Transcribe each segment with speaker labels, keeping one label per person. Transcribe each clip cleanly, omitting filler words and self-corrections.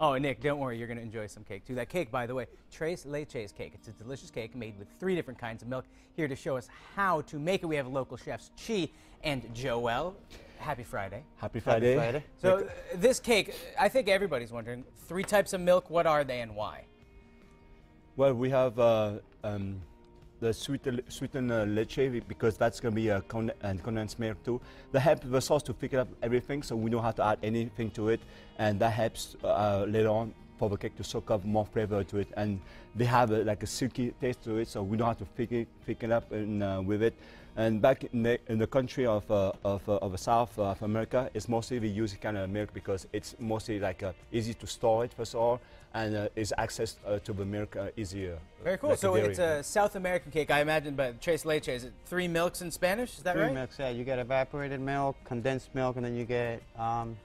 Speaker 1: Oh, Nick, don't worry. You're going to enjoy some cake, too. That cake, by the way, Tres Leches cake. It's a delicious cake made with 3 different kinds of milk. Here to show us how to make it, we have local chefs Chi and Joel. Happy Friday.
Speaker 2: Happy Friday.
Speaker 3: Happy Friday.
Speaker 1: So this cake, I think everybody's wondering, 3 types of milk. What are they and why?
Speaker 2: Well, we have the sweetened leche because that's going to be a condensed milk too. That helps the sauce to pick up everything, so we know how to add anything to it, and that helps later on for the cake to soak up more flavor to it. And they have like a silky taste to it, so we know how to pick it up with it. And back in the country of the South of America, it's mostly we use kind of milk because it's mostly like easy to store it first of all, and is access to the milk easier.
Speaker 1: Very cool.
Speaker 2: Like
Speaker 1: so it's a South American cake, I imagine, but Tres Leches, is it 3 milks in Spanish? Is that right?
Speaker 3: 3 milks, yeah. You get evaporated milk, condensed milk, and then you get,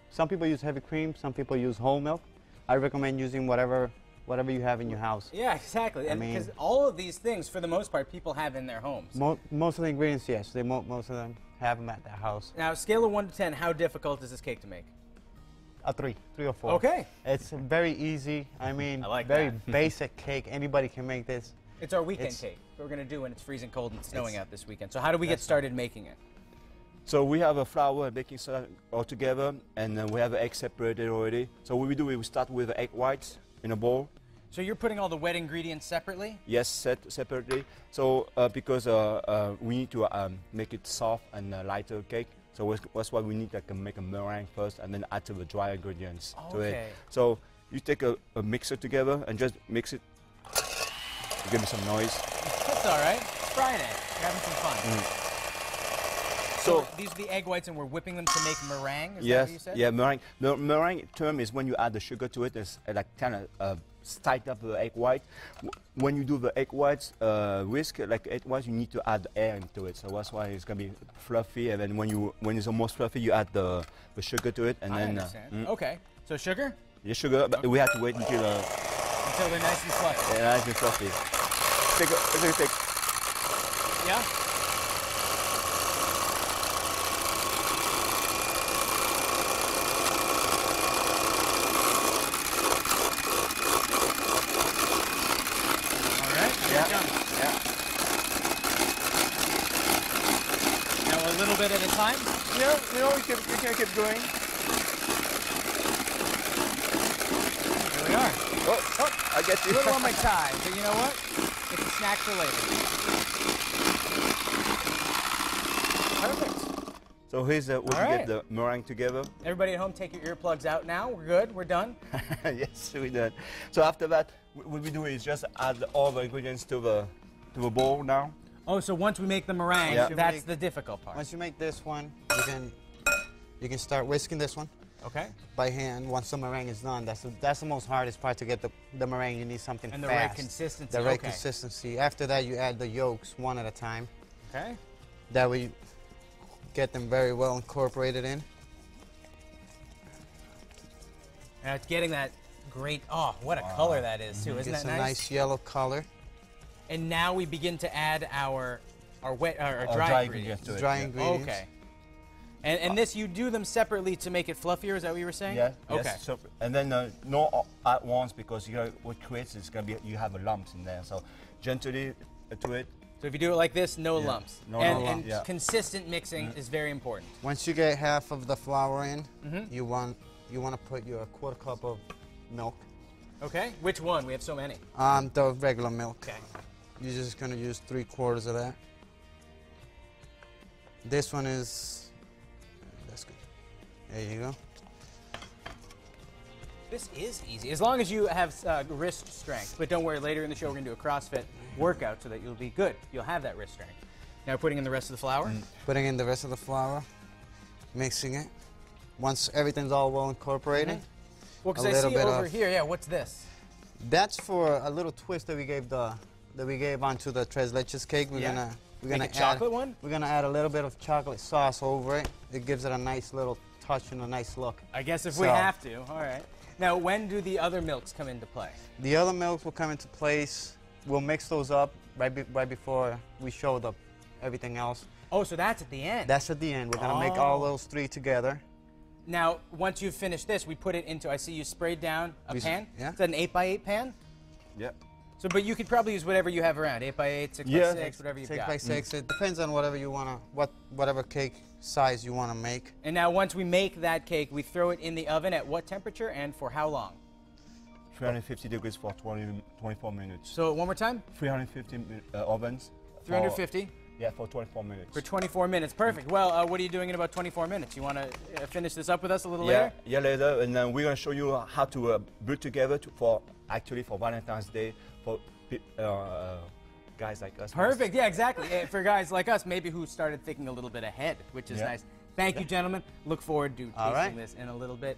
Speaker 3: some people use heavy cream, some people use whole milk. I recommend using whatever you have in your house.
Speaker 1: Yeah, exactly. And because all of these things, for the most part, people have in their homes.
Speaker 3: Most of the ingredients, yes. Most of them have them at their house.
Speaker 1: Now, scale of 1 to 10, how difficult is this cake to make?
Speaker 3: A 3 or 4.
Speaker 1: Okay.
Speaker 3: It's very easy. I mean,
Speaker 1: I like
Speaker 3: very
Speaker 1: that.
Speaker 3: basic cake. Anybody can make this.
Speaker 1: It's our weekend cake. We're going to do when it's freezing cold and snowing out this weekend. So how do we get started making it?
Speaker 2: So we have a flour and baking soda all together, and then we have the egg separated already. So what we do is we start with the egg whites in a bowl.
Speaker 1: So you're putting all the wet ingredients separately?
Speaker 2: Yes, separately. So because we need to make it soft and lighter cake, so that's why we need to make a meringue first, and then add to the dry ingredients to it. So you take a mixer together and just mix it. Give me some noise.
Speaker 1: That's all right. It's Friday. We're having some fun. So these are the egg whites, and we're whipping them to make meringue. Is that what you said?
Speaker 2: Yeah, meringue. The meringue term is when you add the sugar to it. It's like kind of tight up the egg white. When you do the egg whites whisk, like egg whites, you need to add air into it. So that's why it's gonna be fluffy. And then when it's almost fluffy, you add the sugar to it, and
Speaker 1: I
Speaker 2: then.
Speaker 1: understand. Okay. So sugar?
Speaker 2: Yeah, sugar. But we have to wait until.
Speaker 1: Until they're nice and fluffy.
Speaker 2: Yeah, nice and fluffy. Take.
Speaker 1: Yeah. Now a little bit at a time?
Speaker 2: Yeah, you can keep going.
Speaker 1: Here we are.
Speaker 2: Oh, I get you.
Speaker 1: A little on my tie, but you know what? It's a snack for later. Perfect.
Speaker 2: So here's what we get the meringue together.
Speaker 1: Everybody at home, take your earplugs out now. We're good. We're done.
Speaker 2: Yes, we did. So after that, what we do is just add all the ingredients to the bowl now.
Speaker 1: Oh, so once we make the meringue, that's the difficult part.
Speaker 3: Once you make this one, you can start whisking this one.
Speaker 1: Okay.
Speaker 3: By hand. Once the meringue is done, that's the most hardest part to get the meringue. You need something
Speaker 1: and
Speaker 3: fast.
Speaker 1: And the right consistency.
Speaker 3: The right consistency. After that, you add the yolks one at a time.
Speaker 1: Okay.
Speaker 3: That way, you get them very well incorporated in.
Speaker 1: And it's getting that great. Oh, what a color that is too! Isn't that nice?
Speaker 3: It's a nice yellow color.
Speaker 1: And now we begin to add our dry ingredients.
Speaker 3: Dry ingredients.
Speaker 1: Okay. And this, you do them separately to make it fluffier, is that what you were saying?
Speaker 2: Yeah.
Speaker 1: Okay.
Speaker 2: Yes. So, and then not at once, because what creates is going to be, you have lumps in there. So gently to it.
Speaker 1: So if you do it like this, no lumps.
Speaker 2: No
Speaker 1: lumps. And consistent mixing is very important.
Speaker 3: Once you get half of the flour in, you want to put your 1/4 cup of milk.
Speaker 1: Okay. Which one? We have so many.
Speaker 3: The regular milk.
Speaker 1: Okay.
Speaker 3: You're just going to use 3/4 of that. This one is, that's good. There you go.
Speaker 1: This is easy, as long as you have wrist strength. But don't worry, later in the show we're going to do a CrossFit workout so that you'll be good. You'll have that wrist strength. Now we're putting in the rest of the flour.
Speaker 3: Putting in the rest of the flour, mixing it. Once everything's all well incorporated.
Speaker 1: Well, because I see over here, what's this?
Speaker 3: That's for a little twist that we gave onto the Tres Leches cake. We're gonna add
Speaker 1: chocolate one.
Speaker 3: We're gonna add a little bit of chocolate sauce over it. It gives it a nice little touch and a nice look.
Speaker 1: I guess if we have to. All right. Now, when do the other milks come into play?
Speaker 3: The other milks will come into place. We'll mix those up right before we show everything else.
Speaker 1: Oh, so that's at the end.
Speaker 3: That's at the end. We're gonna make all those 3 together.
Speaker 1: Now, once you've finished this, we put it into, I see you sprayed down a pan.
Speaker 3: Yeah.
Speaker 1: Is that an 8x8 pan?
Speaker 2: Yeah.
Speaker 1: So, but you could probably use whatever you have around, 8x8, 6x6, whatever you've got.
Speaker 3: 6x6. It depends on whatever you wanna, whatever cake size you wanna make.
Speaker 1: And now, once we make that cake, we throw it in the oven at what temperature and for how long?
Speaker 2: 350 degrees for 24 minutes.
Speaker 1: So, one more time?
Speaker 2: 350 ovens.
Speaker 1: 350?
Speaker 2: Yeah, for 24 minutes.
Speaker 1: For 24 minutes, perfect. Well, what are you doing in about 24 minutes? You want to finish this up with us a little
Speaker 2: yeah,
Speaker 1: later?
Speaker 2: Yeah, later, and then we're gonna show you how to build together for Valentine's Day for guys like us.
Speaker 1: Perfect, yeah, exactly. For guys like us, maybe who started thinking a little bit ahead, which is nice. Thank you, gentlemen. Look forward to tasting this in a little bit.